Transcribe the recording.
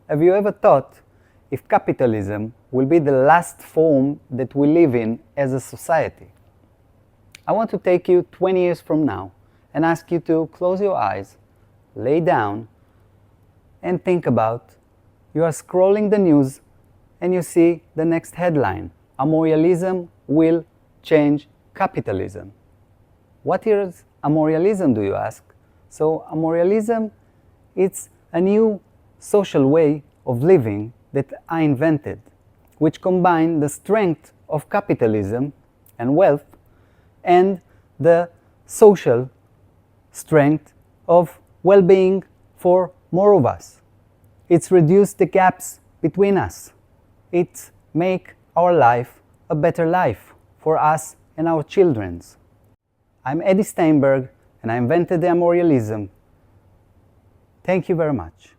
Have you ever thought if capitalism will be the last form that we live in as a society? I want to take you 20 years from now and ask you to close your eyes, lay down, and think about you are scrolling the news and you see the next headline: Amorealism will change capitalism. What is Amorealism, do you ask? So Amorealism, it's a new social way of living that I invented, which combine the strength of capitalism and wealth and the social strength of well-being for more of us. It's reduced the gaps between us. It make our life a better life for us and our children's. I'm Steinberg, and I invented the Amorealism. Thank you very much.